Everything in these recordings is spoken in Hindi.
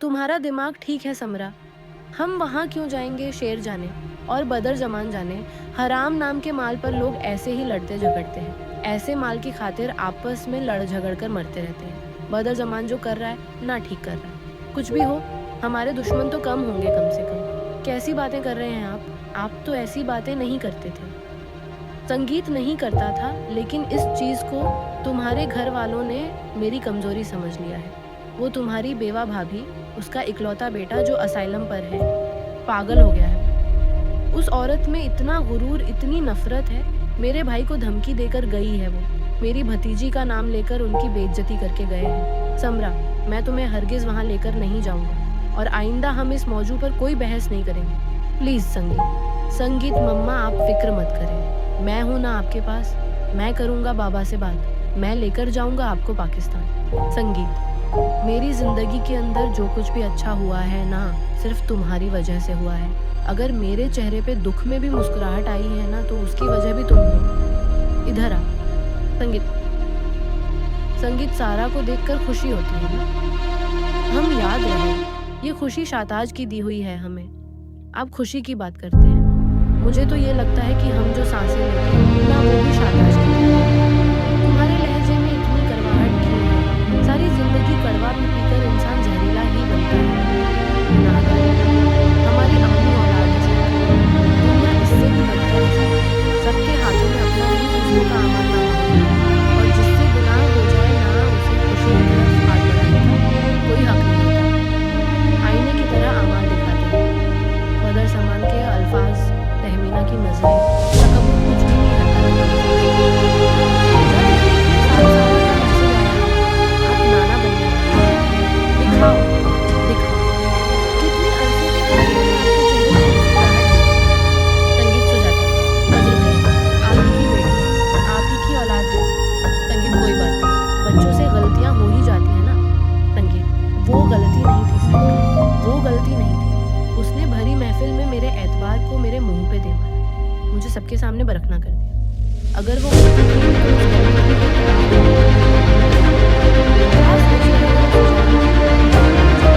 तुम्हारा दिमाग ठीक है समरा। हम वहाँ क्यों जाएंगे शेर जाने और बदर जमान जाने। हराम नाम के माल पर लोग ऐसे ही लड़ते झगड़ते हैं। ऐसे माल की खातिर आपस में लड़ झगड़ कर मरते रहते हैं। बदर जमान जो कर रहा है ना ठीक कर रहा है। कुछ भी हो, हमारे दुश्मन तो कम होंगे कम से कम। कैसी बातें कर रहे हैं आप तो ऐसी बातें नहीं करते थे। संगीत नहीं करता था, लेकिन इस चीज को तुम्हारे घर वालों ने मेरी कमजोरी समझ लिया है। वो तुम्हारी बेवा भाभी, उसका इकलौता बेटा जो असाइलम पर है, पागल हो गया है। उस औरत में इतना गुरूर, इतनी नफरत है। मेरे भाई को धमकी देकर गई है वो। मेरी भतीजी का नाम लेकर उनकी बेइज्जती करके गए हैं। समरा, मैं तुम्हें हरगिज वहां लेकर नहीं जाऊंगा और आइंदा हम इस मौजू पर कोई बहस नहीं करेंगे। प्लीज संगीत मम्मा, आप फिक्र मत करें। मैं हूं ना आपके पास। मैं करूंगा बाबा से बात। मैं लेकर जाऊंगा आपको पाकिस्तान। संगीत, मेरी जिंदगी के अंदर जो कुछ भी अच्छा हुआ है ना, सिर्फ तुम्हारी वजह से हुआ है। अगर मेरे चेहरे पे दुख में भी मुस्कुराहट आई है ना, तो उसकी वजह भी तुम हो। इधर आ संगीत, सारा को देखकर खुशी होती है ना। हम याद रहे, ये खुशी शाताज की दी हुई है हमें। आप खुशी की बात करते हैं। मुझे तो ये लगता है कि हम जो सांसें लेते हैं ना, वो भी शाताज की दी हुई है। तुम्हारे लहजे में इतनी कड़वाहट क्यों है? सारी जिंदगी कड़वा पी पीकर इंसान जहरीला ही बनता है। गुनाहगार हमारी अपनी औलाद है। दुनिया इससे भी बदतर है। सबके हाथों में अपना ही दूसरों का अमल नामा होता है, और जिससे गुनाह हो जाए ना, उसे खुशी की तरफ हाथ बढ़ाने का कोई हक नहीं होता। आईने की तरह अमाल दिखाते हैं बदर समान के अल्फाज, तहमीना की नजरें, या कबूल कुछ भी नहीं दिखाओ दिखाओ कितने अरसे के बाद मैंने आपके चेहरे पे मुस्कुराहट देखी। संगीत सुजाता, अजय भैया, आप ही की बेटी है, आप ही की औलाद है। संगीत, कोई बात नहीं, बच्चों से गलतियां हो ही जाती है ना। संगीत, वो गलती नहीं थी साहिका, वो गलती नहीं थी। उसने भरी महफिल में मेरे एतबार को मेरे मुंह पे दे मारा, मुझे सबके सामने बरखना कर दिया। अगर वो गलती थी तो उस गलती की क्या सोचेगा वो सुजाता? मुझे बताया नहीं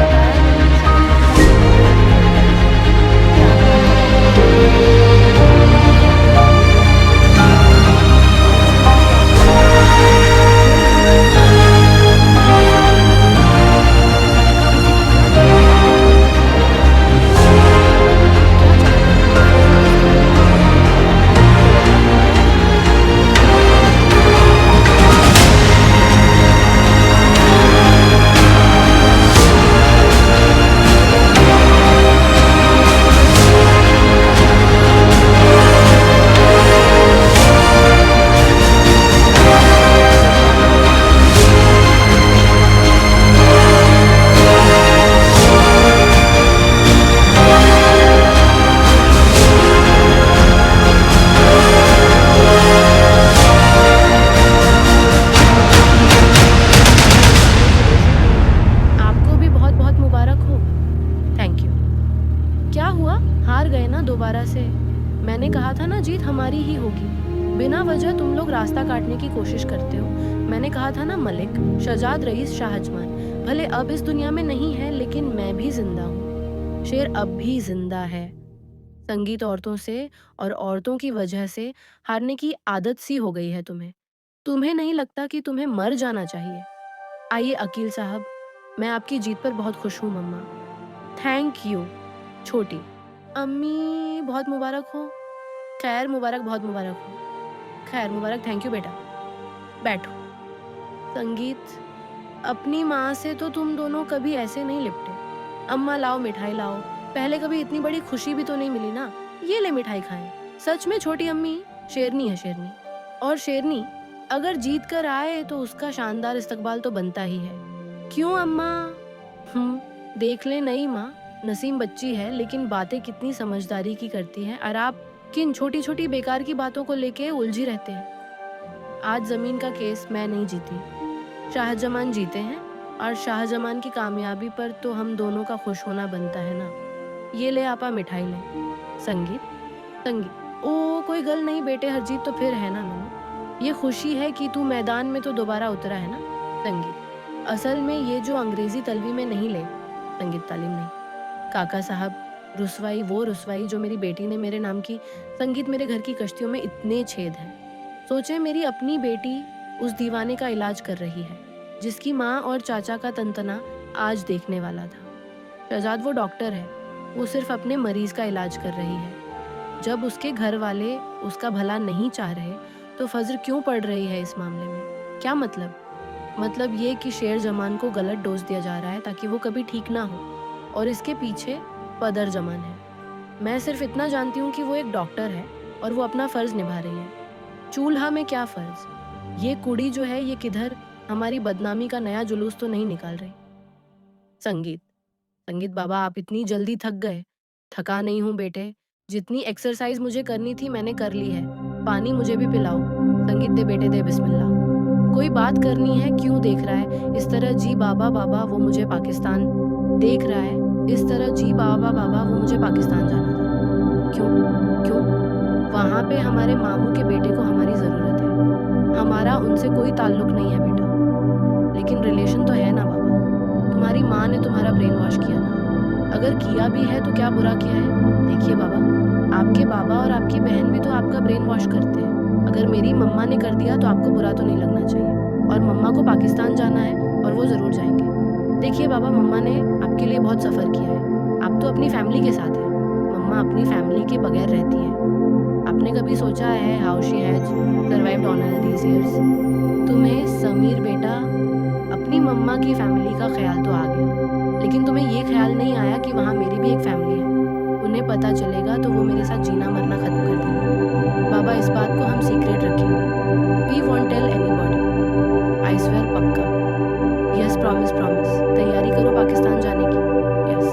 दोबारा से। मैंने कहा था ना जीत हमारी ही होगी। बिना वजह तुम लोग रास्ता काटने की कोशिश करते हो। मैंने कहा था ना मलिक, शजाद रईस शाहजमान भले अब इस दुनिया में नहीं है, लेकिन मैं भी जिंदा हूँ। शेर अब भी जिंदा है। संगीत, औरतों से और औरतों की वजह से हारने की आदत सी हो गई है तुम्हें। तुम्हें नहीं लगता कि तुम्हें मर जाना चाहिए? आइए अकील साहब, मैं आपकी जीत पर बहुत खुश हूँ मम्मा। Thank you. छोटी अम्मी, बहुत मुबारक हो। खैर मुबारक, बहुत मुबारक हो। खैर मुबारक, थैंक यू बेटा। बैठो। संगीत, अपनी माँ से तो तुम दोनों कभी ऐसे नहीं लिपटे। अम्मा लाओ मिठाई लाओ। पहले कभी इतनी बड़ी खुशी भी तो नहीं मिली ना। ये ले मिठाई खाएं। सच में छोटी अम्मी शेरनी है, शेरनी। और शेरनी अगर जीत कर आए तो उसका शानदार इस्तकबाल तो बनता ही है। क्यों अम्मा? देख ले नई माँ, नसीम बच्ची है लेकिन बातें कितनी समझदारी की करती है, और आप किन छोटी छोटी बेकार की बातों को लेके उलझी रहते हैं। आज जमीन का केस मैं नहीं जीती, शाहजमान जीते हैं, और शाहजमान की कामयाबी पर तो हम दोनों का खुश होना बनता है ना। ये ले आपा मिठाई ले। संगीत, ओ कोई गल नहीं बेटे, हर जीत तो फिर है ना नूनू। ये खुशी है कि तू मैदान में तो दोबारा उतरा है ना। संगीत, असल में ये जो अंग्रेजी तलवी में नहीं ले, संगीत तालीम नहीं। काका साहब, रुसवाई वो रुसवाई जो मेरी बेटी ने मेरे नाम की। संगीत, मेरे घर की कश्तियों में इतने छेद हैं। सोचे मेरी अपनी बेटी उस दीवाने का इलाज कर रही है जिसकी माँ और चाचा का तंतना आज देखने वाला था। शहजाद वो डॉक्टर है, वो सिर्फ अपने मरीज का इलाज कर रही है। जब उसके घर वाले उसका भला नहीं चाह रहे तो फज्र क्यों पड़ रही है इस मामले में? क्या मतलब ये कि शेर जमान को गलत डोज दिया जा रहा है ताकि वो कभी ठीक ना हो, और इसके पीछे पदर जमान है। मैं सिर्फ इतना जानती हूँ कि वो एक डॉक्टर है और वो अपना फर्ज निभा रही है। चूल्हा में क्या फर्ज? ये कुड़ी जो है ये किधर हमारी बदनामी का नया जुलूस तो नहीं निकाल रही? संगीत, संगीत बाबा, आप इतनी जल्दी थक गए? थका नहीं हूँ बेटे, जितनी एक्सरसाइज मुझे करनी थी मैंने कर ली है। पानी मुझे भी पिलाओ। संगीत, दे बेटे दे, बिस्मिल्लाह। कोई बात करनी है, क्यों देख रहा है इस तरह? जी बाबा बाबा, वो मुझे पाकिस्तान देख रहा है इस तरह। जी बाबा बाबा, वो मुझे पाकिस्तान जाना था। क्यों? क्यों? वहाँ पे हमारे मामू के बेटे को हमारी ज़रूरत है। हमारा उनसे कोई ताल्लुक नहीं है बेटा, लेकिन रिलेशन तो है ना बाबा। तुम्हारी माँ ने तुम्हारा ब्रेन वॉश किया ना, अगर किया भी है तो क्या बुरा किया है? देखिए बाबा, आपके बाबा और आपकी बहन भी तो आपका ब्रेन वॉश करते हैं। अगर मेरी मम्मा ने कर दिया तो आपको बुरा तो नहीं लगना चाहिए। और मम्मा को पाकिस्तान जाना है और वो ज़रूर जाएंगे। देखिए बाबा, मम्मा ने आपके लिए बहुत सफ़र किया है, आप तो अपनी फैमिली के साथ हैं। मम्मा अपनी फैमिली के बगैर रहती है। आपने कभी सोचा है how she has survived on all these years? तुम्हें समीर बेटा अपनी मम्मा की फैमिली का ख्याल तो आ गया, लेकिन तुम्हें ये ख्याल नहीं आया कि वहाँ मेरी भी एक फैमिली है। उन्हें पता चलेगा तो वो मेरे साथ जीना मरना खत्म कर देंगे। बाबा, इस बात को हम सीक्रेट रखेंगे। We won't tell anybody. I swear, पक्का। Yes, promise promise. तैयारी करो पाकिस्तान जाने की। Yes,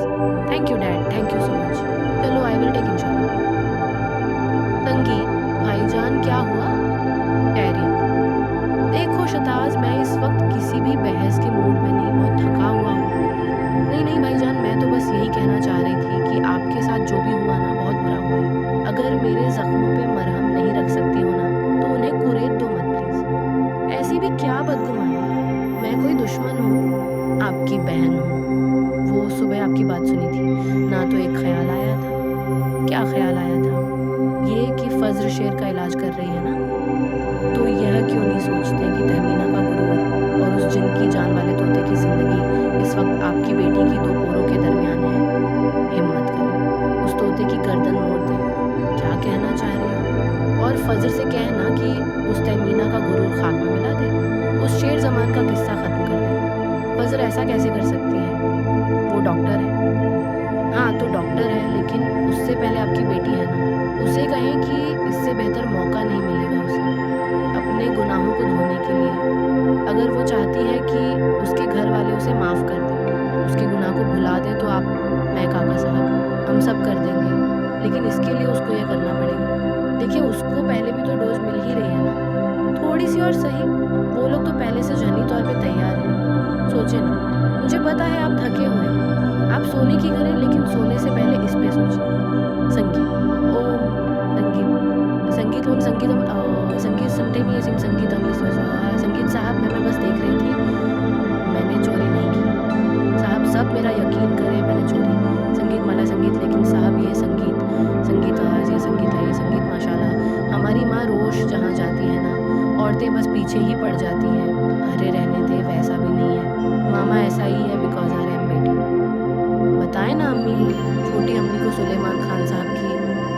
thank you dad, thank you so much. चलो, आई विल टेक इंश्योर। संगीत, भाईजान क्या हुआ? खैरियत? देखो शताज, मैं इस वक्त किसी भी बहस के मूड में नहीं, बहुत थका हुआ हूँ। नहीं भाईजान, मैं तो बस यही कहना चाह रही थी कि आपके साथ जो भी हुआ ना, बहुत बुरा हुआ है। अगर मेरे जख्मों पे मरहम नहीं रख सकती हो ना तो उन्हें कुरेद दो मत प्लीज। ऐसी भी क्या बदगुमानी? मैं कोई दुश्मन हूँ? आपकी बहन हूँ। वो सुबह आपकी बात सुनी थी ना, तो एक ख्याल आया था। क्या ख्याल आया था? ये कि फज्र शेर का इलाज कर रही है ना, तो यह क्यों नहीं सोचते कि तहमीना का गुरूर और उस जिन की जान वाले तोते की जिंदगी इस वक्त आपकी बेटी की दो पोरों के दरमियान है। हिम्मत करें, उस तोते की गर्दन मोड़ दें। क्या कहना चाह रही हो? और फज्र से कहना कि उस तहमीना का गुरूर खाक में मिला दे, उस शेर जमान का किस्सा खत्म कर दे। फज्र ऐसा कैसे कर सकती है? वो डॉक्टर है। हाँ तो डॉक्टर है, लेकिन उससे पहले आपकी बेटी है ना। उसे कहें कि इससे बेहतर मौका नहीं मिलेगा उसे अपने गुनाहों को धोने के लिए। अगर वो चाहती है कि उसके घर वाले उसे माफ़ कर दें, उसके गुनाह को भुला दें, तो आप, मैं, काका साहब, हम सब कर देंगे। लेकिन इसके लिए उसको ये करना पड़ेगा। देखिए, उसको पहले भी तो डोज मिल ही रही है ना, थोड़ी सी और सही। वो लोग तो पहले से जहनी तौर पे तैयार हैं। सोचे ना, मुझे पता है आप थके हुए हैं, आप सोने की करें, लेकिन सोने से पहले इस पे सोचिए। संगीत, ओम संगीत, संगीत ओम संगीत संगीत समथिंग संगीत संगीत साहब, मैं बस देख रही थी, मैंने चोरी नहीं की साहब, सब मेरा यकीन करें, मैंने चोरी। संगीत माला संगीत, लेकिन साहब ये संगीत संगीत ये संगीत है, ये संगीत माशाल्लाह। हमारी माँ रोश जहाँ जाती है ना, औरतें बस पीछे ही पड़ जाती हैं। अरे रहने दे, वैसा भी नहीं है मामा, ऐसा ही है बिकॉज आई एम बेटी। बताएं ना अम्मी, छोटी अम्मी को सुलेमान खान साहब की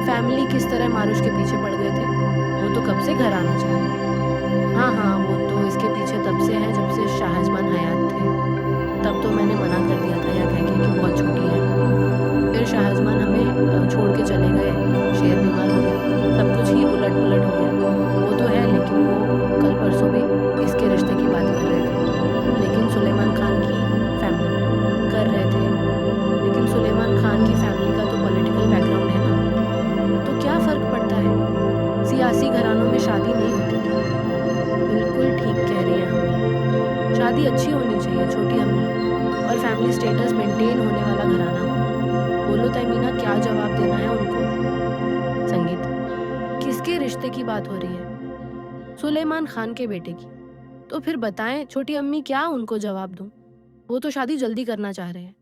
फैमिली किस तरह मारुश के पीछे पड़ गए थे। वो तो कब से घर आना चाह रहे। हाँ, वो तो इसके पीछे तब से है जब से शाहजमान हयात थे। तब तो मैंने मना कर दिया था यह कह के कि बहुत छोटी है। फिर शाहजमान हमें छोड़ के चले गए, शेर बीमार हो गया, सब कुछ ही उलट पुलट हो गया। वो तो है, लेकिन वो कल परसों भी इसके रिश्ते की बात कर रहे थे, लेकिन सुलेमान खान की फैमिली कर रहे थे। लेकिन सुलेमान खान की फैमिली का तो पॉलिटिकल बैकग्राउंड है ना, तो क्या फ़र्क पड़ता है? सियासी घरानों में शादी नहीं होती क्या? बिल्कुल ठीक कह रही हैं अम्मी, शादी अच्छी होनी चाहिए छोटी अम्मी, और फैमिली स्टेटस मेंटेन होने वाला घराना हो। बोलो तहमीना, क्या जवाब देना है उनको? संगीत, किसके रिश्ते की बात हो रही है? सुलेमान खान के बेटे की। तो फिर बताएं छोटी अम्मी, क्या उनको जवाब दूं? वो तो शादी जल्दी करना चाह रहे हैं।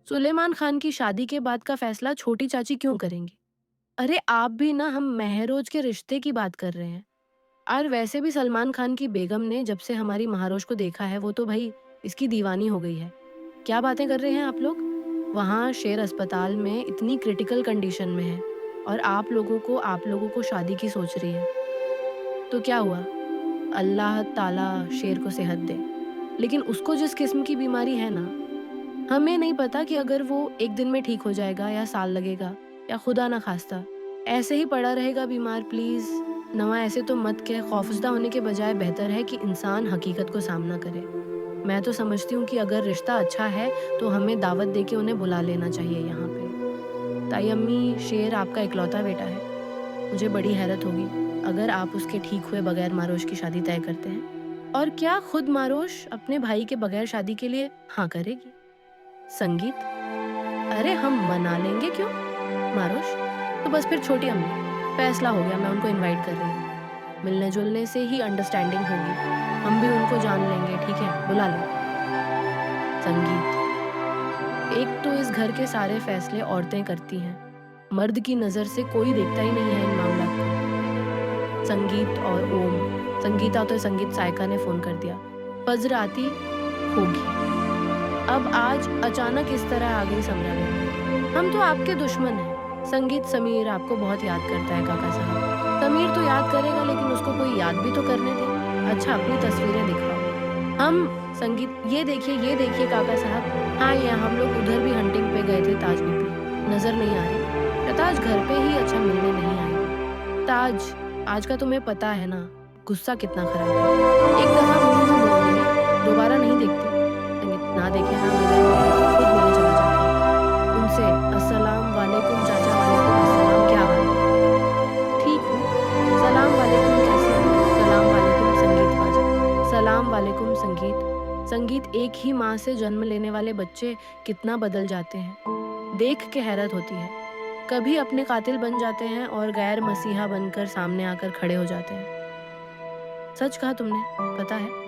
सुलेमान खान की शादी के बाद का फैसला छोटी चाची क्यों करेंगी? अरे आप भी ना, हम महरोज के रिश्ते की बात कर रहे हैं। और वैसे भी सलमान खान की बेगम ने जब से हमारी महारोज को देखा है वो तो भाई इसकी दीवानी हो गई है। क्या बातें कर रहे हैं आप लोग? वहाँ शेर अस्पताल में इतनी क्रिटिकल कंडीशन में है और आप लोगों को शादी की सोच रही है। तो क्या हुआ? अल्लाह ताला शेर को सेहत दे। लेकिन उसको जिस किस्म की बीमारी है ना, हमें नहीं पता कि अगर वो एक दिन में ठीक हो जाएगा या साल लगेगा, या खुदा ना खास्ता ऐसे ही पड़ा रहेगा बीमार। प्लीज नवा ऐसे तो मत कह। खौफजदा होने के बजाय बेहतर है कि इंसान हकीकत को सामना करे। मैं तो समझती हूँ कि अगर रिश्ता अच्छा है तो हमें दावत दे के उन्हें बुला लेना चाहिए यहाँ पे। ताई अम्मी, शेर आपका इकलौता बेटा है। मुझे बड़ी हैरत होगी अगर आप उसके ठीक हुए बगैर मारोश की शादी तय करते हैं। और क्या खुद मारोश अपने भाई के बगैर शादी के लिए हाँ करेगी? संगीत, अरे हम मना लेंगे क्यों? मारोश, तो बस फिर छोटी अम्मी, फैसला हो गया, मैं उनको इनवाइट कर रही हूँ। मिलने जुलने से ही अंडरस्टैंडिंग होगी, हम भी उनको जान लेंगे। ठीक है, बुला लो। संगीत, एक तो इस घर के सारे फैसले औरतें करती हैं, मर्द की नजर से कोई देखता ही नहीं है इन मामला को। संगीत और ओम, संगीता तो संगीत सायका ने फोन कर दिया, फज्र आती होगी। अब आज अचानक इस तरह आ गई समरा बेगम। हम तो आपके दुश्मन हैं। संगीत, समीर आपको बहुत याद करता है काका साहब। समीर तो याद करेगा लेकिन उसको कोई याद भी तो करने दे। अच्छा अपनी तस्वीरें दिखाओ। हम संगीत, ये देखिए काका साहब। हाँ, ये हम लोग उधर भी हंटिंग पे गए थे ताज बीबी। नजर नहीं आ रही? ताज घर पे ही अच्छा मिलने नहीं आई। ताज, आज का तुम्हें पता है ना गुस्सा कितना खराब है। एक दफा मुंह मोड़ ले, दोबारा नहीं देखती। संगीत, ना देखे ना मिले, खुद मिलने चला जाता हूँ उनसे। अस्सलाम वालेकुम चाचा। वालेकुम अस्सलाम, क्या हाल है? ठीक हूँ। सलाम वालेकुम, कैसे हो? सलाम वालेकुम संगीत बाजी। सलाम वालेकुम संगीत। संगीत, एक ही माँ से जन्म लेने वाले बच्चे कितना बदल जाते हैं, देख के हैरत होती है। कभी अपने कातिल बन जाते हैं और गैर मसीहा बनकर सामने आकर खड़े हो जाते हैं। सच कहा तुमने, पता है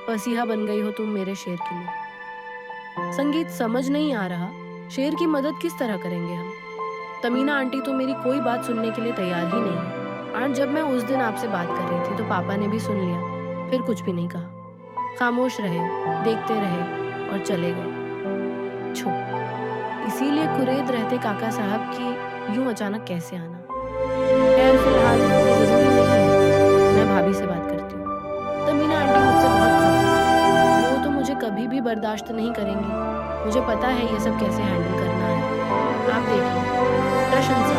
मसीहा बन गई हो तुम मेरे शेर के लिए। संगीत, समझ नहीं आ रहा शेर की मदद किस तरह करेंगे हम? तमीना आंटी तो मेरी कोई बात सुनने के लिए तैयार ही नहीं है। आज जब मैं उस दिन आपसे बात कर रही थी तो पापा ने भी सुन लिया, फिर कुछ भी नहीं कहा। खामोश रहे, देखते रहे और चले गए। छो, इसीलिए कुरेद रहते काका साहब की यूं अचानक कैसे आना। खैर फिलहाल ये जरूरी नहीं है, मैं भाभी से बात करती हूँ। तमीना आंटी मुझसे बहुत खुश है, वो तो मुझे कभी भी बर्दाश्त नहीं करेंगी। मुझे पता है ये सब कैसे हैंडल करना है। आप देखिए, प्रशंसा।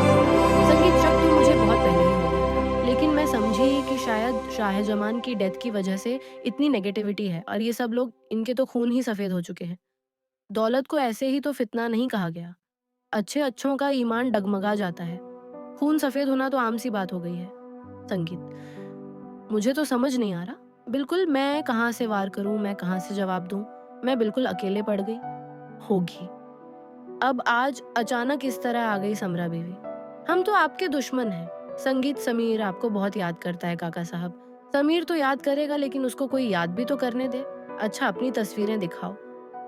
संगीत, शक तो मुझे बहुत पहले ही हो गया था, लेकिन मैं समझी कि शायद शाहजमान की डेथ की वजह से इतनी नेगेटिविटी है और ये सब लोग, इनके तो खून ही सफेद हो चुके हैं। दौलत को ऐसे ही तो फितना नहीं कहा गया। अच्छे अच्छों का ईमान डगमगा जाता है। खून सफेद होना तो आम सी बात हो गई है। संगीत, मुझे तो समझ नहीं आ रहा बिल्कुल, मैं कहाँ से वार करूं, मैं कहाँ से जवाब दूं। मैं बिल्कुल अकेले पड़ गई होगी। अब आज अचानक इस तरह आ गई समरा बीवी। हम तो आपके दुश्मन हैं। संगीत, समीर आपको बहुत याद करता है काका साहब। समीर तो याद करेगा लेकिन उसको कोई याद भी तो करने दे। अच्छा अपनी तस्वीरें दिखाओ।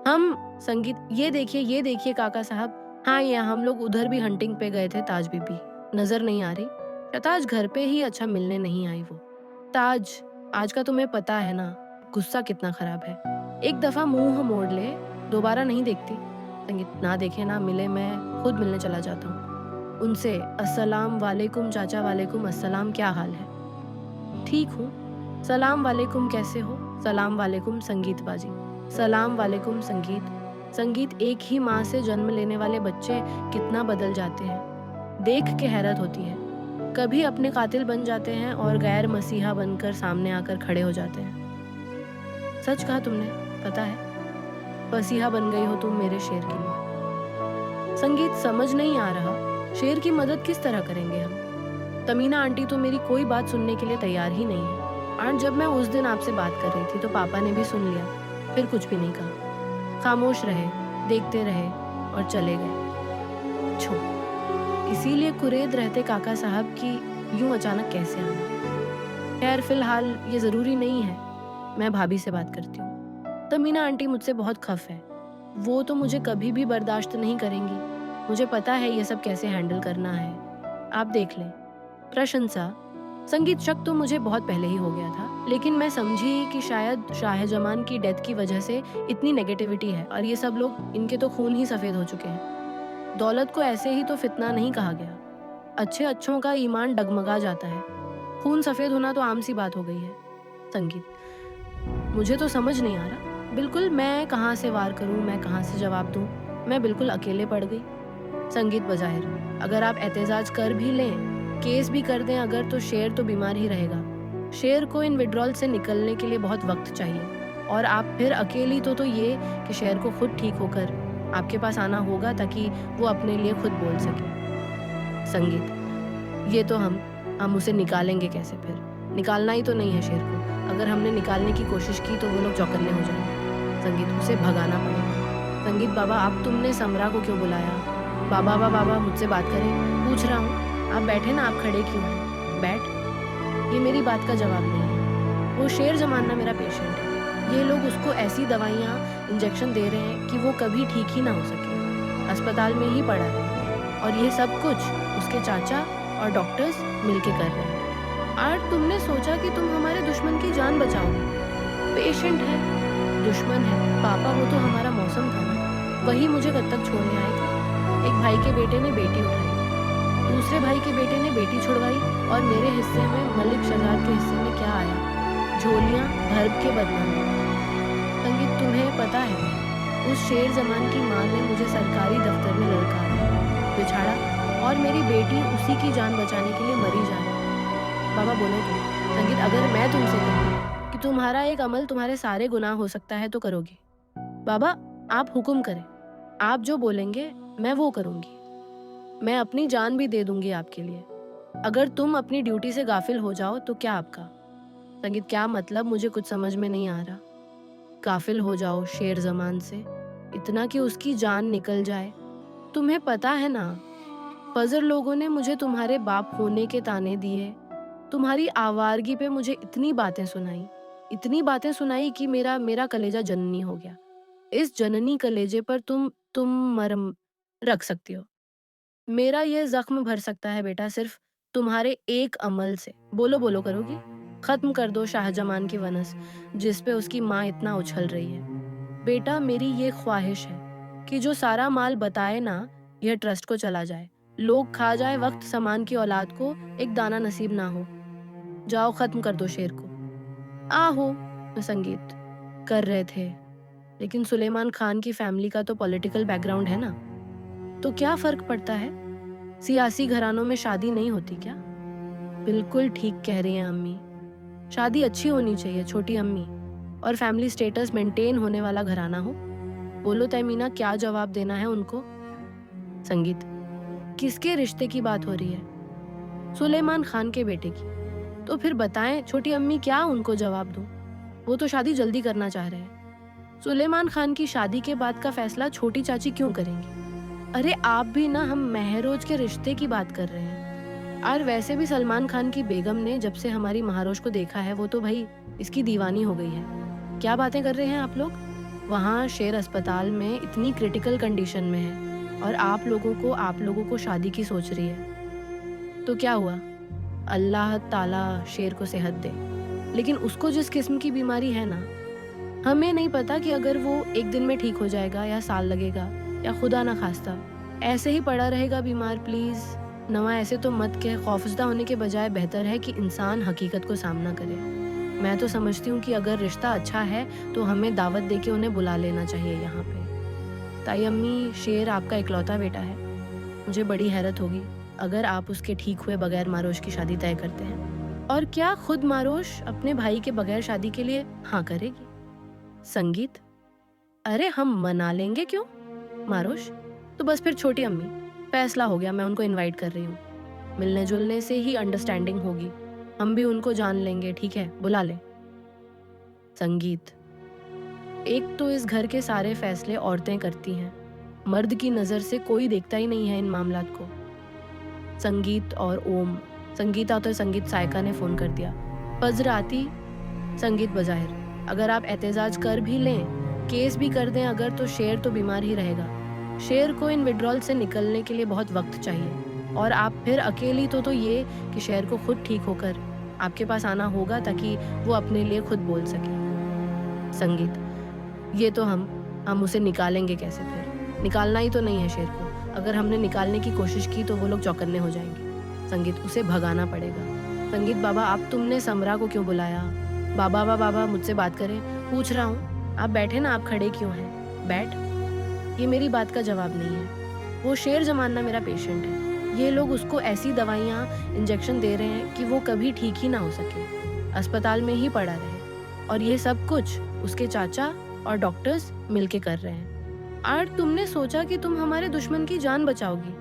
हम संगीत, ये देखिए काका साहब। हाँ, ये हम लोग उधर भी हंटिंग पे गए थे ताज बीबी। नजर नहीं आ रही? ताज घर पे ही अच्छा मिलने नहीं आई वो। ताज, आज का तुम्हें पता है ना गुस्सा कितना खराब है। एक दफा मुंह मोड़ ले, दोबारा नहीं देखती। संगीत, ना देखे ना मिले, मैं खुद मिलने चला जाता हूँ उनसे। अस्सलाम वालेकुम चाचा। वालेकुम अस्सलाम, क्या हाल है? ठीक हूँ। सलाम वालेकुम, कैसे हो? सलाम वालेकुम संगीत बाजी। सलाम वालेकुम संगीत। संगीत, एक ही माँ से जन्म लेने वाले बच्चे कितना बदल जाते हैं, देख के हैरत होती है। कभी अपने कातिल बन जाते हैं और गैर मसीहा बनकर सामने आकर खड़े हो जाते हैं। सच कहा तुमने, पता है मसीहा बन गई हो तुम मेरे शेर के लिए। संगीत, समझ नहीं आ रहा शेर की मदद किस तरह करेंगे हम? तमीना आंटी तो मेरी कोई बात सुनने के लिए तैयार ही नहीं है। आज जब मैं उस दिन आपसे बात कर रही थी तो पापा ने भी सुन लिया, फिर कुछ भी नहीं कहा। खामोश रहे, देखते रहे और चले गए। छो, इसीलिए कुरेद रहते काका साहब की यूं अचानक कैसे आना। खैर फिलहाल ये जरूरी नहीं है, मैं भाभी से बात करती हूँ। तमीना आंटी मुझसे बहुत खफ है, वो तो मुझे कभी भी बर्दाश्त नहीं करेंगी। मुझे पता है ये सब कैसे हैंडल करना है। आप देख लें। प्रशंसा। संगीत, शक तो मुझे बहुत पहले ही हो गया था, लेकिन मैं समझी कि शायद शाहजमान की डेथ की वजह से इतनी नेगेटिविटी है और ये सब लोग, इनके तो खून ही सफ़ेद हो चुके हैं। दौलत को ऐसे ही तो फितना नहीं कहा गया। अच्छे अच्छों का ईमान डगमगा जाता है। खून सफ़ेद होना तो आम सी बात हो गई है। संगीत, मुझे तो समझ नहीं आ रहा। बिल्कुल, मैं कहाँ से वार करूँ, मैं कहाँ से जवाब दूँ? मैं बिल्कुल अकेले पड़ गई। संगीत बज़ाहिर, अगर आप एहतजाज कर भी लें, केस भी कर दें अगर, तो शेर तो बीमार ही रहेगा। शेर को इन विड्रॉल से निकलने के लिए बहुत वक्त चाहिए और आप फिर अकेली तो ये कि शेर को खुद ठीक होकर आपके पास आना होगा ताकि वो अपने लिए खुद बोल सके। संगीत, ये तो हम उसे निकालेंगे कैसे फिर? निकालना ही तो नहीं है शेर को। अगर हमने निकालने की कोशिश की तो वो लोग चौकन्ने हो जाएंगे। संगीत, उसे भगाना पड़ेगा। संगीत, बाबा आप तुमने समरा को क्यों बुलाया? बाबा बाबा मुझसे बात करें। पूछ रहा हूँ, आप बैठे ना, आप खड़े क्यों हैं? बैठ। ये मेरी बात का जवाब नहीं है। वो शेर जमाना मेरा पेशेंट है। ये लोग उसको ऐसी दवाइयाँ, इंजेक्शन दे रहे हैं कि वो कभी ठीक ही ना हो सके। अस्पताल में ही पड़ा है और ये सब कुछ उसके चाचा और डॉक्टर्स मिलके कर रहे हैं। और तुमने सोचा कि तुम हमारे दुश्मन की जान बचाओगे। पेशेंट है, दुश्मन है। पापा, वो तो हमारा मौसम था ना, वही मुझे कब तक छोड़ने आए थे। एक भाई के बेटे ने बेटी उठाई, दूसरे भाई के बेटे ने बेटी छुड़वाई और मेरे हिस्से में, मलिक शहजाद के हिस्से में क्या आया? झोलियाँ भर के बदनामी। संगीत, तुम्हें पता है उस शेर जमान की माँ ने मुझे सरकारी दफ्तर में ललकारा, बिछाड़ा और मेरी बेटी उसी की जान बचाने के लिए मरी जाए। बाबा बोलो तुम। संगीत, अगर मैं तुमसे कहूँ कि तुम्हारा एक अमल तुम्हारे सारे गुनाह हो सकता है तो करोगे? बाबा, आप हुक्म करें। आप जो बोलेंगे मैं वो करूँगी। मैं अपनी जान भी दे दूंगी आपके लिए। अगर तुम अपनी ड्यूटी से गाफिल हो जाओ तो क्या आपका? संगीत, क्या मतलब? मुझे कुछ समझ में नहीं आ रहा। गाफिल हो जाओ शेर जमान से, इतना कि उसकी जान निकल जाए? तुम्हें पता है ना, फजर लोगों ने मुझे तुम्हारे बाप होने के ताने दिए, तुम्हारी आवारगी पे मुझे इतनी बातें सुनाई कि मेरा कलेजा जननी हो गया। इस जननी कलेजे पर तुम मरहम रख सकती हो। मेरा ये जख्म भर सकता है बेटा सिर्फ तुम्हारे एक अमल से। बोलो बोलो करोगी? खत्म कर दो शाहजमान की वनस जिस पे उसकी माँ इतना उछल रही है। बेटा, मेरी ये ख्वाहिश है कि जो सारा माल बताए ना, यह ट्रस्ट को चला जाए, लोग खा जाए, वक्त समान की औलाद को एक दाना नसीब ना हो। जाओ, खत्म कर दो शेर को। आहो, संगीत कर रहे थे, लेकिन सुलेमान खान की फैमिली का तो पॉलिटिकल बैकग्राउंड है ना, तो क्या फर्क पड़ता है? सियासी घरानों में शादी नहीं होती क्या? बिल्कुल ठीक कह रही हैं अम्मी। शादी अच्छी होनी चाहिए छोटी अम्मी, और फैमिली स्टेटस मेंटेन होने वाला घराना हो। बोलो तहमीना, क्या जवाब देना है उनको? संगीत, किसके रिश्ते की बात हो रही है? सुलेमान खान के बेटे की। तो फिर बताएं छोटी अम्मी, क्या उनको जवाब दूं? वो तो शादी जल्दी करना चाह रहे हैं। सुलेमान खान की शादी के बाद का फैसला छोटी चाची क्यों करेंगी? अरे आप भी ना, हम महरोज के रिश्ते की बात कर रहे हैं। और वैसे भी सलमान खान की बेगम ने जब से हमारी महारोज को देखा है, वो तो भाई इसकी दीवानी हो गई है। क्या बातें कर रहे हैं आप लोग? वहाँ शेर अस्पताल में इतनी क्रिटिकल कंडीशन में है और आप लोगों को शादी की सोच रही है। तो क्या हुआ? अल्लाह ताला शेर को सेहत दे, लेकिन उसको जिस किस्म की बीमारी है ना, हमें नहीं पता कि अगर वो एक दिन में ठीक हो जाएगा या साल लगेगा, या खुदा ना खास्ता ऐसे ही पड़ा रहेगा बीमार। प्लीज़ नवा ऐसे तो मत कह। खौफजदा होने के बजाय बेहतर है कि इंसान हकीकत को सामना करे। मैं तो समझती हूँ कि अगर रिश्ता अच्छा है तो हमें दावत देके उन्हें बुला लेना चाहिए यहाँ पे। ताई अम्मी, शेर आपका इकलौता बेटा है। मुझे बड़ी हैरत होगी अगर आप उसके ठीक हुए बगैर मारोश की शादी तय करते हैं। और क्या खुद मारोश अपने भाई के बगैर शादी के लिए हाँ करेगी? संगीत, अरे हम मना लेंगे क्यों मारोश? तो बस फिर छोटी अम्मी, फैसला हो गया, मैं उनको इनवाइट कर रही हूँ। मिलने जुलने से ही अंडरस्टैंडिंग होगी, हम भी उनको जान लेंगे। ठीक है, बुला ले। संगीत, एक तो इस घर के सारे फैसले औरतें करती हैं, मर्द की नज़र से कोई देखता ही नहीं है इन मामलात को। संगीत और ओम। संगीता तो संगीत सायका ने फ़ोन कर दिया। फज्र आती, संगीत बज़ाहिर, अगर आप एहतजाज कर भी लें केस भी कर दें अगर तो शेर तो बीमार ही रहेगा। शेर को इन विड्रॉल से निकलने के लिए बहुत वक्त चाहिए और आप फिर अकेली तो ये कि शेर को खुद ठीक होकर आपके पास आना होगा ताकि वो अपने लिए खुद बोल सके। संगीत, ये तो हम उसे निकालेंगे कैसे फिर? निकालना ही तो नहीं है शेर को। अगर हमने निकालने की कोशिश की तो वो लोग चौकन्ने हो जाएंगे। संगीत, उसे भगाना पड़ेगा। संगीत बाबा, आप तुमने समरा को क्यों बुलाया? बाबा बाबा बाबा मुझसे बात करें। पूछ रहा हूँ, आप बैठे ना, आप खड़े क्यों हैं? बैठ। ये मेरी बात का जवाब नहीं है। वो शेर जमाना मेरा पेशेंट है। ये लोग उसको ऐसी दवाइयाँ इंजेक्शन दे रहे हैं कि वो कभी ठीक ही ना हो सके, अस्पताल में ही पड़ा रहे। और ये सब कुछ उसके चाचा और डॉक्टर्स मिलके कर रहे हैं। और तुमने सोचा कि तुम हमारे दुश्मन की जान बचाओगी?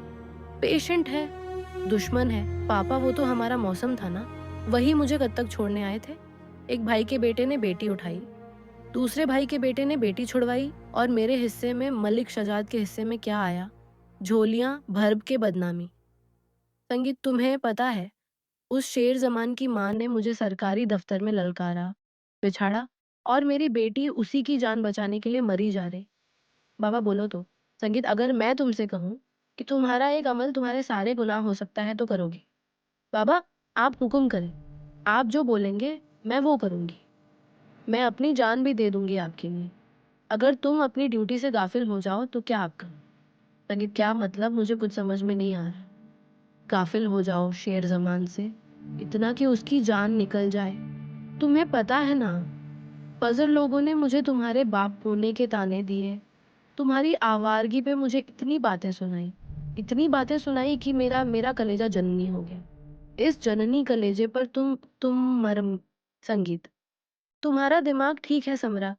पेशेंट है, दुश्मन है। पापा, वो तो हमारा मौसम था ना, वही मुझे कब तक छोड़ने आए थे। एक भाई के बेटे ने बेटी उठाई, दूसरे भाई के बेटे ने बेटी छुड़वाई और मेरे हिस्से में, मलिक शजाद के हिस्से में क्या आया? झोलियां भर के बदनामी। संगीत, तुम्हें पता है उस शेर जमान की माँ ने मुझे सरकारी दफ्तर में ललकारा, बिछाड़ा और मेरी बेटी उसी की जान बचाने के लिए मरी जा रही। बाबा बोलो तो। संगीत, अगर मैं तुमसे कहूँ कि तुम्हारा एक अमल तुम्हारे सारे गुनाह हो सकता है तो करोगे? बाबा, आप हुक्म करें। आप जो बोलेंगे मैं वो करूंगी। मैं अपनी जान भी दे दूंगी आपके लिए। अगर तुम अपनी ड्यूटी से गाफिल हो जाओ तो क्या आपका? संगीत, क्या मतलब? मुझे कुछ समझ में नहीं आ रहा। गाफिल हो जाओ शेर जमान से, इतना कि उसकी जान निकल जाए? तुम्हें पता है ना, फजर लोगों ने मुझे तुम्हारे बाप होने के ताने दिए, तुम्हारी आवारगी पे मुझे इतनी बातें सुनाई कि मेरा मेरा कलेजा जननी हो गया। इस जननी कलेजे पर तुम मरम। संगीत, तुम्हारा दिमाग ठीक है समरा।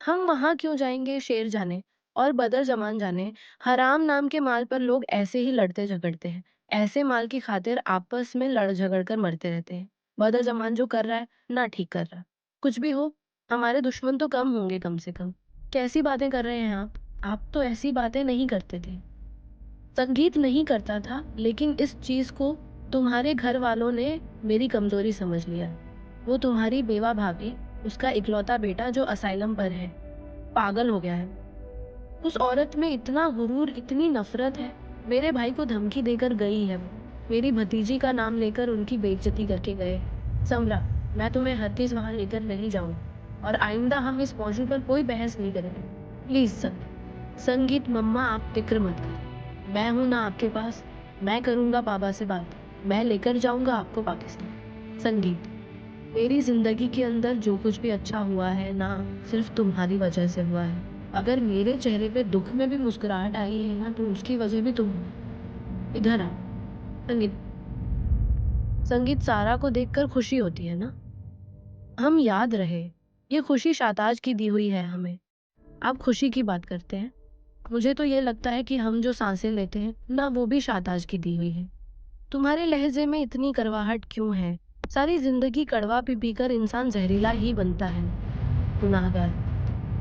हम वहां क्यों जाएंगे? शेर जाने और बदर जमान जाने, हराम नाम के माल पर लोग ऐसे ही लड़ते झगड़ते हैं। ऐसे माल की खातिर आपस में लड़ झगड़ कर मरते रहते हैं। बदर जमान जो कर रहा है ना, ठीक कर रहा है। कुछ भी हो, हमारे दुश्मन तो कम होंगे कम से कम। कैसी बातें कर रहे हैं आप तो ऐसी बातें नहीं करते थे। संगीत, नहीं करता था, लेकिन इस चीज को तुम्हारे घर वालों ने मेरी कमजोरी समझ लिया। वो तुम्हारी बेवा भाभी, उसका इकलौता बेटा जो असाइलम पर है, पागल हो गया है। उस औरत में इतना गुरूर, इतनी नफरत है। मेरे भाई को धमकी देकर गई है वो। मेरी भतीजी का नाम लेकर उनकी बेइज्जती करके गए। समरा, मैं तुम्हें हरगिज वहां लेकर नहीं जाऊं और आइंदा हम इस मौजू पर कोई बहस नहीं करेंगे। Please sir. संगीत, मम्मा आप फिक्र मत करो, मैं हूं ना आपके पास। मैं करूंगा पापा से बात, मैं लेकर जाऊंगा आपको पाकिस्तान। संगीत, मेरी जिंदगी के अंदर जो कुछ भी अच्छा हुआ है ना, सिर्फ तुम्हारी वजह से हुआ है। अगर मेरे चेहरे पे दुख में भी मुस्कुराहट आई है ना, तो उसकी वजह भी तुम हो। इधर आ। संगीत, संगीत, सारा को देखकर खुशी होती है ना? हम याद रहे, ये खुशी शाताज की दी हुई है हमें। आप खुशी की बात करते हैं। मुझे तो ये लगता है कि हम जो सांसें लेते हैं ना, वो भी शाताज की दी हुई है। तुम्हारे लहजे में इतनी कड़वाहट क्यों है? सारी जिंदगी कड़वा पी पी कर इंसान जहरीला ही बनता है। गुनाहगार,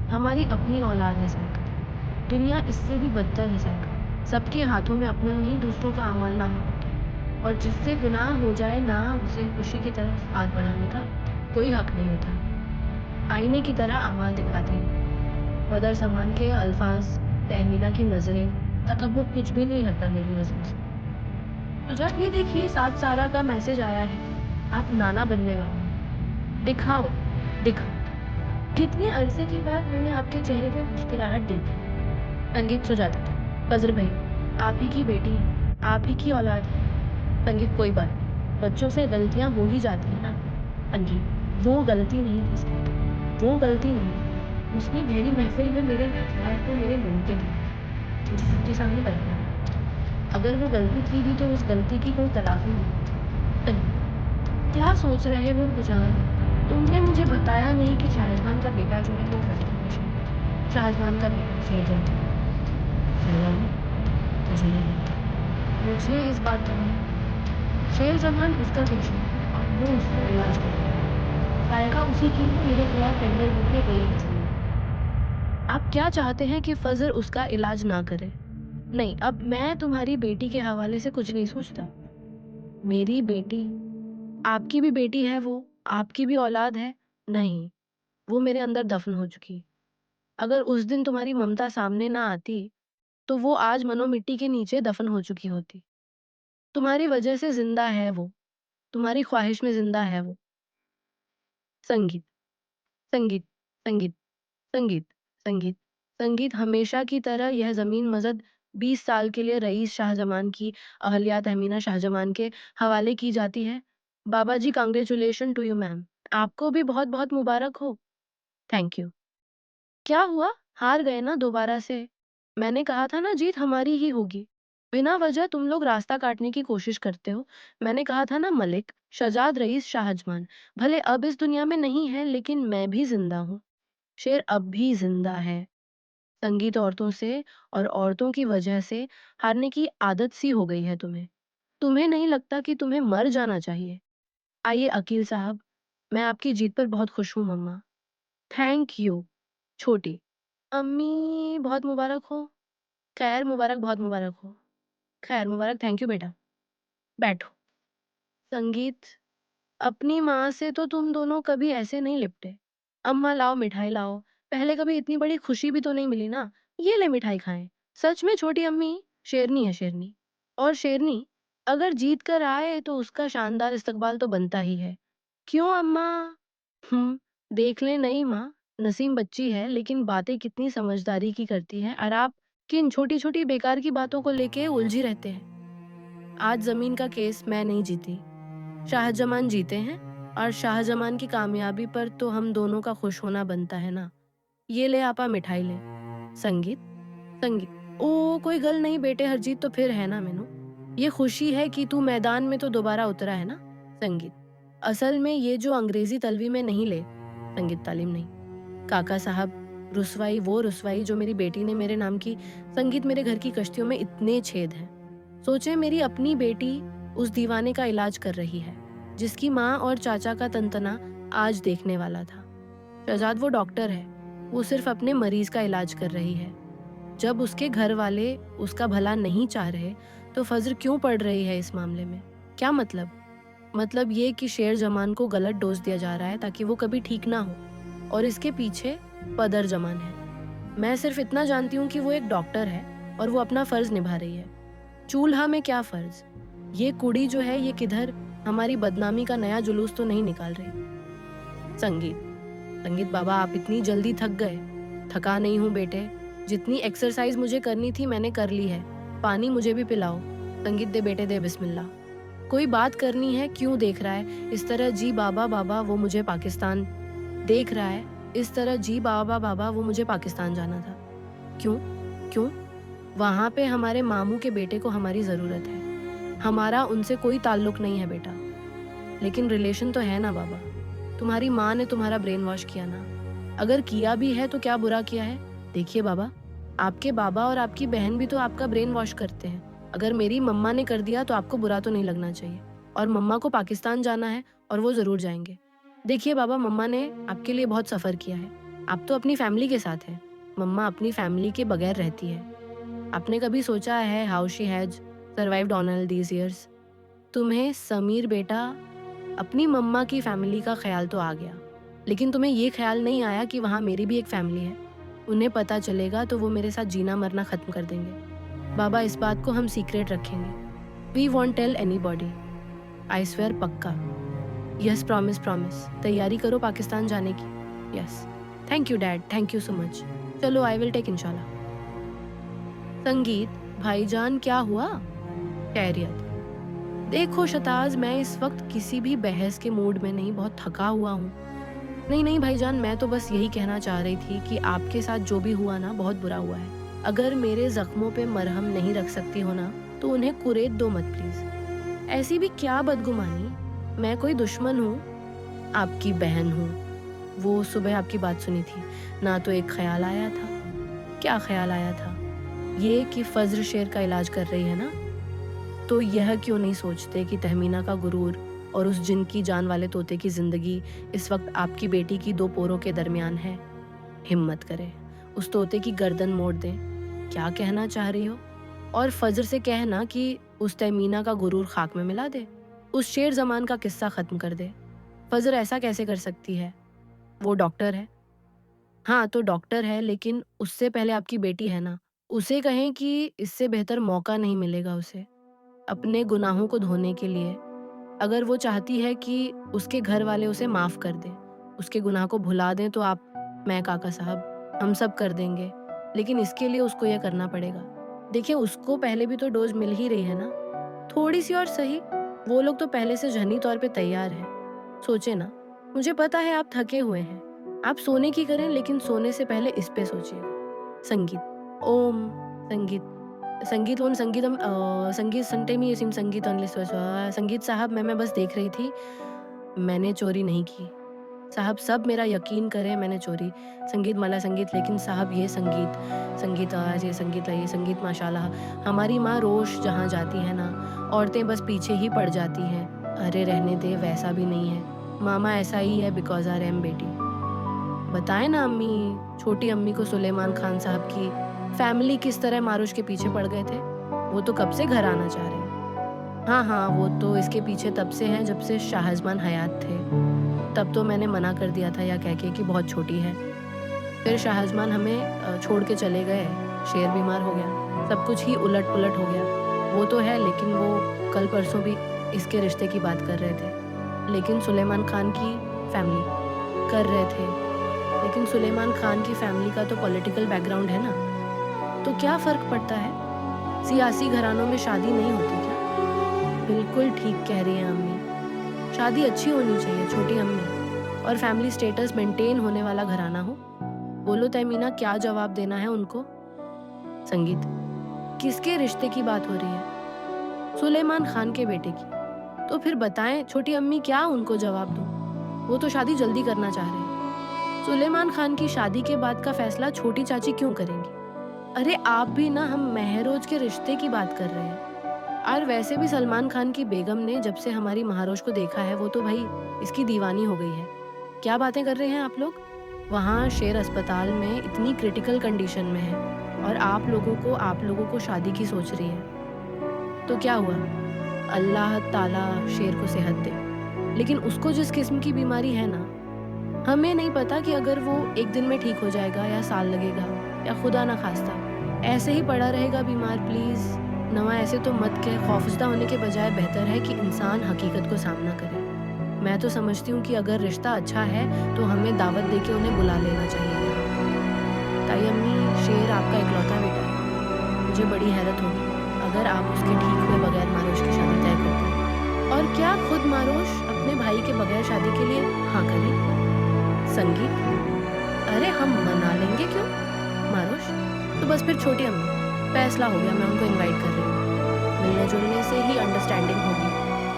हमारी अपनी औलाद है सर। दुनिया इससे भी बदतर है सर। सबके हाथों में अपना नहीं, दूसरों का अमल ना हो, और जिससे गुनाह हो जाए ना, उसे खुशी की तरफ हाथ बढ़ाने का कोई हक नहीं होता। आईने की तरह अमाल दिखाते हैं। बदर सामान के अल्फाज, तहमीना की नजरें, तकब्बुर कुछ भी नहीं हटता मेरी नजरों से। तो जब ये देखिए, साथ सारा का मैसेज आया है, आप नाना बनने वाले हैं। दिखाओ, दिखाओ। कितने अरसे के बाद मैंने आपके चेहरे पे मुस्कुराहट देखी। संगीत, सुजाता, फजर भाई, आप ही की बेटी है, आप ही की औलाद है। संगीत, कोई बात नहीं, बच्चों से गलतियां हो ही जाती है ना। संगीत, वो गलती नहीं थी सर, वो गलती नहीं। उसकी मेरी महफिल में मेरे भाई को मेरे मिलते थे, मुझे सबके सामने करना। अगर वो गलती थी भी तो उस गलती की कोई तलाफी नहीं। संगीत, क्या सोच रहे हो बुझान? तुमने मुझे बताया नहीं कि शाहजहां का बेटा जो है वो शाहजहां का बेटा शेरजहां। मुझे नहीं पता। मुझे इस बात का नहीं। शेरजहां उसका पेशेंट है और वो उसका इलाज कर रहा है। गायिका उसी की है, मेरे खिलाफ टेंडर होके गई है। आप क्या चाहते हैं कि फजर उसका इलाज ना करे? नहीं, अब मैं तुम्हारी बेटी के हवाले से कुछ नहीं सोचता। मेरी बेटी, आपकी भी बेटी है वो, आपकी भी औलाद है। नहीं, वो मेरे अंदर दफन हो चुकी। अगर उस दिन तुम्हारी ममता सामने ना आती, तो वो आज मनोमिट्टी के नीचे दफन हो चुकी होती। तुम्हारी वजह से जिंदा है वो, तुम्हारी ख्वाहिश में जिंदा है वो। संगीत, संगीत, संगीत, संगीत, संगीत, संगीत हमेशा की तरह यह ज़मीन मज़द 20 साल के लिए रईस शाहजमान की अहल्या तहमीना शाहजमान के हवाले की जाती है। बाबा जी कांग्रेचुलेशन टू यू मैम। आपको भी बहुत-बहुत मुबारक हो। Thank you. क्या हुआ? हार गए ना दोबारा से? मैंने कहा था ना जीत हमारी ही होगी। बिना वजह तुम लोग रास्ता काटने की कोशिश करते हो। मैंने कहा था ना मलिक, शहजाद रईस शाहजमान, भले अब इस दुनिया में नहीं है लेकिन मैं भी जिंदा हूँ। शेर अब भी जिंदा है। संगीत औरतों से और औरतों की वजह से हारने की आदत सी हो गई है तुम्हें। तुम्हें नहीं लगता कि तुम्हें मर जाना चाहिए? आइए अकील साहब, मैं आपकी जीत पर बहुत खुश हूँ मम्मा। Thank you. छोटी अम्मी बहुत मुबारक हो। खैर मुबारक बहुत मुबारक हो। खैर मुबारक थैंक यू बेटा। बैठो। संगीत, अपनी माँ से तो तुम दोनों कभी ऐसे नहीं लिपटे। अम्मा लाओ मिठाई लाओ। पहले कभी इतनी बड़ी खुशी भी तो नहीं मिली ना। ये ले मिठाई खाएं। सच में छोटी अम्मी शेरनी है शेरनी। और शेरनी अगर जीत कर आए तो उसका शानदार इस्तकबाल तो बनता ही है। क्यों अम्मा? देख ले नहीं माँ, नसीम बच्ची है लेकिन बातें कितनी समझदारी की करती है और आप किन छोटी छोटी बेकार की बातों को लेके उलझी रहते हैं। आज जमीन का केस मैं नहीं जीती, शाहजमान जीते हैं और शाहजमान की कामयाबी पर तो हम दोनों का खुश होना बनता है ना। ये ले आपा मिठाई ले। संगीत, संगीत, ओ कोई गल नहीं बेटे हरजीत तो फिर है ना मेनू। ये खुशी है कि तू मैदान में तो दोबारा उतरा है ना। संगीत, असल में ये जो अंग्रेजी तलवी में नहीं ले, संगीत तालीम नहीं। काका साहब, रुसवाई वो रुसवाई जो मेरी बेटी ने मेरे नाम की। संगीत, मेरे घर की कश्तियों में इतने छेद हैं। सोचे मेरी अपनी बेटी उस दीवाने का इलाज कर रही है जिसकी माँ और चाचा का तंतना आज देखने वाला था। शहजाद वो डॉक्टर है, वो सिर्फ अपने मरीज का इलाज कर रही है। जब उसके घर वाले उसका भला नहीं चाह रहे तो फज्र क्यों पड़ रही है इस मामले में? क्या मतलब? मतलब ये कि शेर जमान को गलत डोज दिया जा रहा है ताकि वो कभी ठीक ना हो, और इसके पीछे पदर जमान है। मैं सिर्फ इतना जानती हूँ कि वो एक डॉक्टर है और वो अपना फर्ज निभा रही है। चूल्हा में क्या फर्ज? ये कुड़ी जो है ये किधर हमारी बदनामी का नया जुलूस तो नहीं निकाल रही। संगीत, संगीत बाबा आप इतनी जल्दी थक गए? थका नहीं हूँ बेटे, जितनी एक्सरसाइज मुझे करनी थी मैंने कर ली है। पानी मुझे भी पिलाओ। संगीत, दे बेटे दे, बिस्मिल्लाह। कोई बात करनी है? क्यों देख रहा है इस तरह? जी बाबा बाबा वो मुझे पाकिस्तान देख रहा है इस तरह। जी बाबा बाबा वो मुझे पाकिस्तान जाना था। क्यों? क्यों? वहाँ पे हमारे मामू के बेटे को हमारी ज़रूरत है। हमारा उनसे कोई ताल्लुक नहीं है बेटा, लेकिन रिलेशन तो है ना बाबा। तुम्हारी माँ ने तुम्हारा ब्रेन वॉश किया ना। अगर किया भी है तो क्या बुरा किया है? देखिए बाबा, आपके बाबा और आपकी बहन भी तो आपका ब्रेन वॉश करते हैं। अगर मेरी मम्मा ने कर दिया तो आपको बुरा तो नहीं लगना चाहिए। और मम्मा को पाकिस्तान जाना है और वो ज़रूर जाएंगे। देखिए बाबा, मम्मा ने आपके लिए बहुत सफ़र किया है। आप तो अपनी फैमिली के साथ हैं। मम्मा अपनी फैमिली के बगैर रहती है। आपने कभी सोचा है how she has survived on all these years? तुम्हें समीर बेटा अपनी मम्मा की फैमिली का ख्याल तो आ गया, लेकिन तुम्हें ये ख्याल नहीं आया कि वहाँ मेरी भी एक फैमिली है। उन्हें पता चलेगा तो वो मेरे साथ जीना मरना खत्म कर देंगे। बाबा इस बात को हम सीक्रेट रखेंगे। We won't tell anybody. I swear पक्का। Yes promise promise. तैयारी करो पाकिस्तान जाने की। Yes. Thank you dad, thank you so much. चलो आई विल टेक इंशाल्लाह। संगीत, भाईजान क्या हुआ? खैरियत। देखो शताज, मैं इस वक्त किसी भी बहस के मूड में नहीं, बहुत थका हुआ हूँ। नहीं नहीं भाईजान, मैं तो बस यही कहना चाह रही थी कि आपके साथ जो भी हुआ ना बहुत बुरा हुआ है। अगर मेरे जख्मों पे मरहम नहीं रख सकती हो ना तो उन्हें कुरेद दो मत प्लीज। ऐसी भी क्या बदगुमानी? मैं कोई दुश्मन हूँ? आपकी बहन हूँ। वो सुबह आपकी बात सुनी थी ना तो एक ख्याल आया था। क्या ख्याल आया था? ये कि फज्र शेर का इलाज कर रही है ना, तो यह क्यों नहीं सोचते कि तहमीना का गुरूर और उस जिन की जान वाले तोते की जिंदगी इस वक्त आपकी बेटी की दो पोरों के दरमियान है। हिम्मत करे, उस तोते की गर्दन मोड़ दें। क्या कहना चाह रही हो? और फज्र से कहना कि उस तहमीना का गुरूर खाक में मिला दे, उस शेर जमान का किस्सा खत्म कर दे। फज्र ऐसा कैसे कर सकती है? वो डॉक्टर है। हाँ, तो डॉक्टर है, लेकिन उससे पहले आपकी बेटी है ना, उसे कहें कि इससे बेहतर मौका नहीं मिलेगा उसे, अपने गुनाहों को धोने के लिए। अगर वो चाहती है कि उसके घर वाले उसे माफ़ कर दें, उसके गुनाह को भुला दें, तो मैं काका साहब, हम सब कर देंगे। लेकिन इसके लिए उसको ये करना पड़ेगा। देखिए, उसको पहले भी तो डोज़ मिल ही रही है ना, थोड़ी-सी और सही। वो लोग तो पहले से ज़हनी तौर पे तैयार हैं। सोचिए ना, मुझे पता है आप थके हुए हैं। आप सोने की करें, लेकिन सोने से पहले इस पे सोचिएगा। संगीत, ओम संगीत, संगीत ओम संगीतम संगीत संटेमी सिम संगीत अनलिस संगीत साहब, मैं बस देख रही थी, मैंने चोरी नहीं की। साहब, सब मेरा यकीन करें, मैंने चोरी संगीत मला संगीत, लेकिन साहब ये संगीत संगीत आज ये संगीत माशाल्लाह, हमारी माँ रोज़ जहाँ जाती है ना, औरतें बस पीछे ही पड़ जाती हैं। अरे रहने दे, वैसा भी नहीं है। मामा ऐसा ही है बिकॉज़ आर एम बेटी। बताएँ ना अम्मी, छोटी अम्मी को सुलेमान खान साहब की फैमिली किस तरह मारुश के पीछे पड़ गए थे। वो तो कब से घर आना चाह रहे हैं। हाँ, हाँ, वो तो इसके पीछे तब से हैं जब से शाहजमान हयात थे। तब तो मैंने मना कर दिया था या कह के कि बहुत छोटी है। फिर शाहजमान हमें छोड़ के चले गए, शेर बीमार हो गया, सब कुछ ही उलट-पुलट हो गया। वो तो है, लेकिन वो कल परसों भी इसके रिश्ते की बात कर रहे थे। लेकिन सुलेमान खान की फैमिली कर रहे थे। लेकिन सुलेमान खान की फैमिली का तो पॉलिटिकल बैकग्राउंड है ना, तो क्या फ़र्क पड़ता है? सियासी घरानों में शादी नहीं होती क्या? बिल्कुल ठीक कह रही हैं अम्मी। शादी अच्छी होनी चाहिए छोटी अम्मी, और फैमिली स्टेटस मेंटेन होने वाला घराना हो। बोलो तहमीना, क्या जवाब देना है उनको? संगीत, किसके रिश्ते की बात हो रही है? सुलेमान खान के बेटे की। तो फिर बताएं छोटी अम्मी, क्या उनको जवाब दूं? वो तो शादी जल्दी करना चाह रहे हैं। सुलेमान खान की शादी के बाद का फैसला छोटी चाची क्यों करेंगी? अरे आप भी ना, हम महरोज के रिश्ते की बात कर रहे हैं। और वैसे भी सलमान खान की बेगम ने जब से हमारी महारोज को देखा है, वो तो भाई इसकी दीवानी हो गई है। क्या बातें कर रहे हैं आप लोग? वहाँ शेर अस्पताल में इतनी क्रिटिकल कंडीशन में है, और आप लोगों को शादी की सोच रही है। तो क्या हुआ? अल्लाह ताला शेर को सेहत दे। लेकिन उसको जिस किस्म की बीमारी है ना, हमें नहीं पता कि अगर वो एक दिन में ठीक हो जाएगा या साल लगेगा, या खुदा ना खास्ता ऐसे ही पड़ा रहेगा बीमार। प्लीज़ नवा ऐसे तो मत कह। खौफज़दा होने के बजाय बेहतर है कि इंसान हकीकत को सामना करे। मैं तो समझती हूँ कि अगर रिश्ता अच्छा है तो हमें दावत देके उन्हें बुला लेना चाहिए। ताई अम्मी, शेर आपका इकलौता बेटा है। मुझे बड़ी हैरत होगी अगर आप उसके ठीक हुए बगैर मारोश की शादी तय करते। और क्या खुद मारोश अपने भाई के बगैर शादी के लिए हाँ करे? संगीत, अरे हम मना लेंगे क्यों मारोश? तो बस फिर छोटी अम्मी, फैसला हो गया, मैं उनको इनवाइट कर रही हूँ। मिलने जुलने से ही अंडरस्टैंडिंग होगी,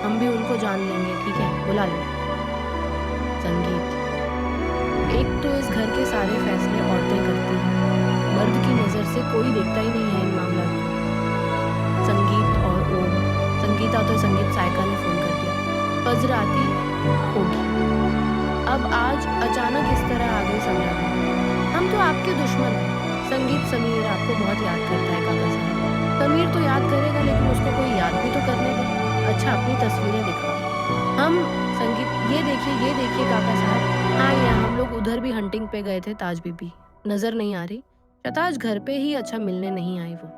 हम भी उनको जान लेंगे, ठीक है, बुला लो। संगीत, एक तो इस घर के सारे फैसले औरतें करती हैं, मर्द की नज़र से कोई देखता ही नहीं है इन मामलों को। संगीत और ओम, संगीता तो संगीत साइका ने फ़ोन कर दिया, फज्र आती होगी। अब आज अचानक इस तरह आ गई समझा। हम तो आपके दुश्मन हैं। संगीत, समीर आपको बहुत याद करता है काका साहब। समीर तो याद करेगा, लेकिन उसको कोई याद भी तो करने दे। अच्छा, अपनी तस्वीरें दिखाओ। हम संगीत, ये देखिए काका साहब। हाँ, यहाँ हम लोग उधर भी हंटिंग पे गए थे, ताज बीबी नजर नहीं आ रही। शताज घर पे ही, अच्छा मिलने नहीं आई वो।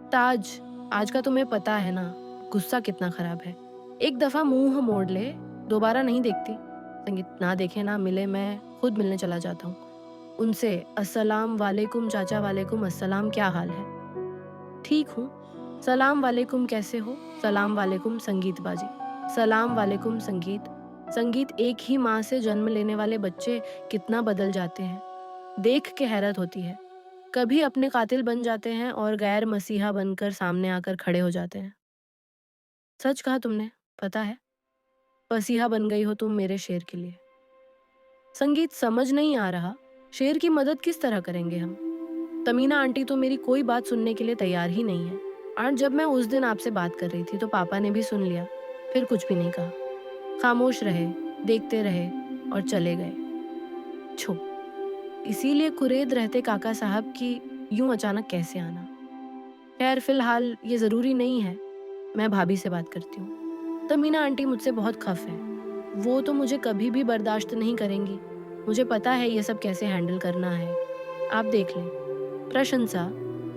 ताज, आज का तुम्हें पता है ना, गुस्सा कितना खराब है। एक दफा मुंह मोड़ ले, दोबारा नहीं देखती। संगीत, ना देखे ना मिले, मैं खुद मिलने चला जाता हूँ उनसे। अस्सलाम वालेकुम चाचा, वालेकुम अस्सलाम, क्या हाल है? ठीक हूँ। सलाम वालेकुम, कैसे हो? सलाम वालेकुम संगीत बाजी। सलाम वालेकुम संगीत। संगीत, एक ही माँ से जन्म लेने वाले बच्चे कितना बदल जाते हैं, देख के हैरत होती है। कभी अपने कातिल बन जाते हैं और गैर मसीहा बनकर सामने आकर खड़े हो जाते हैं। सच कहा तुमने, पता है, मसीहा बन गई हो तुम मेरे शेर के लिए। संगीत, समझ नहीं आ रहा, शेर की मदद किस तरह करेंगे हम? तमीना आंटी तो मेरी कोई बात सुनने के लिए तैयार ही नहीं है। और जब मैं उस दिन आपसे बात कर रही थी तो पापा ने भी सुन लिया, फिर कुछ भी नहीं कहा, खामोश रहे, देखते रहे और चले गए। छो, इसीलिए कुरेद रहते काका साहब की यूं अचानक कैसे आना। खैर फिलहाल ये जरूरी नहीं है, मैं भाभी से बात करती हूँ। तमीना आंटी मुझसे बहुत खफ है, वो तो मुझे कभी भी बर्दाश्त नहीं करेंगी। मुझे पता है ये सब कैसे हैंडल करना है। आप देख लें। प्रशंसा।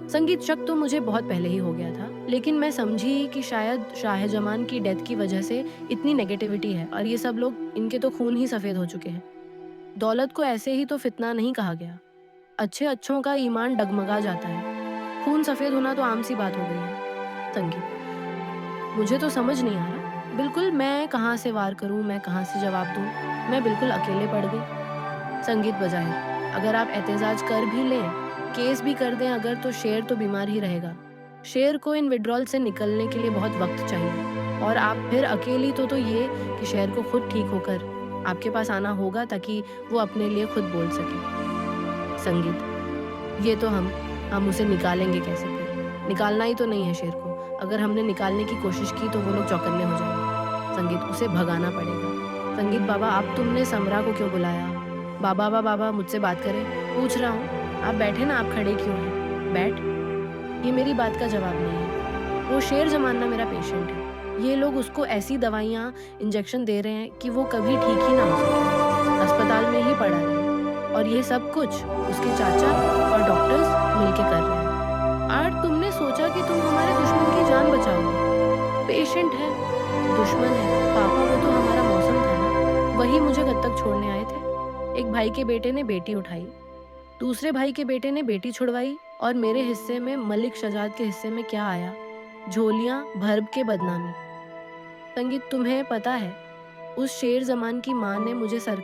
संगीत शक तो मुझे बहुत पहले ही हो गया था, लेकिन मैं समझी कि शायद शाहजमान की डेथ की वजह से इतनी नेगेटिविटी है और ये सब लोग, इनके तो खून ही सफ़ेद हो चुके हैं। दौलत को ऐसे ही तो फितना नहीं कहा गया। अच्छे अच्छों का ईमान डगमगा जाता है। खून सफ़ेद होना तो आम सी बात हो गई है। संगीत। मुझे तो समझ नहीं आ रहा। बिल्कुल, मैं कहाँ से वार करूँ, मैं कहाँ से जवाब दूँ? मैं बिल्कुल अकेले पड़ गई। संगीत बजाए। अगर आप एहतजाज कर भी लें, केस भी कर दें अगर, तो शेर तो बीमार ही रहेगा। शेर को इन विड्रॉल से निकलने के लिए बहुत वक्त चाहिए, और आप फिर अकेली तो ये कि शेर को खुद ठीक होकर आपके पास आना होगा ताकि वो अपने लिए खुद बोल सके। संगीत। ये तो हम उसे निकालेंगे कैसे फिर? निकालना ही तो नहीं है शेर को। अगर हमने निकालने की कोशिश की तो वो लोग चौकन्ने हो जाएंगे। संगीत। उसे भगाना पड़ेगा। संगीत। बाबा, आप तुमने समरा को क्यों बुलाया? बाबा बाबा मुझसे बात करें। पूछ रहा हूँ। आप बैठे ना, आप खड़े क्यों हैं? बैठ। ये मेरी बात का जवाब नहीं है। वो शेर जमाना मेरा पेशेंट है। ये लोग उसको ऐसी दवाइयाँ, इंजेक्शन दे रहे हैं कि वो कभी ठीक ही ना हो सके, अस्पताल में ही पड़ा रहे। और ये सब कुछ उसके चाचा और डॉक्टर्स मिलके कर रहे हैं। और तुमने सोचा कि तुम हमारे दुश्मन की जान बचाओगे। पेशेंट है, दुश्मन है। पापा, वो तो हमारा मौसम था ना, वही मुझे कब तक छोड़ने आए थे। एक भाई के बेटे ने बेटी उठाई, दूसरे भाई के बेटे ने बेटी छुड़वाई, और मेरे हिस्से में, मलिक शजाद के हिस्से में क्या आया? झोलियां भर के बदनामी। संगीत। तुम्हें पता है, उस शेर जमान की माँ ने मुझे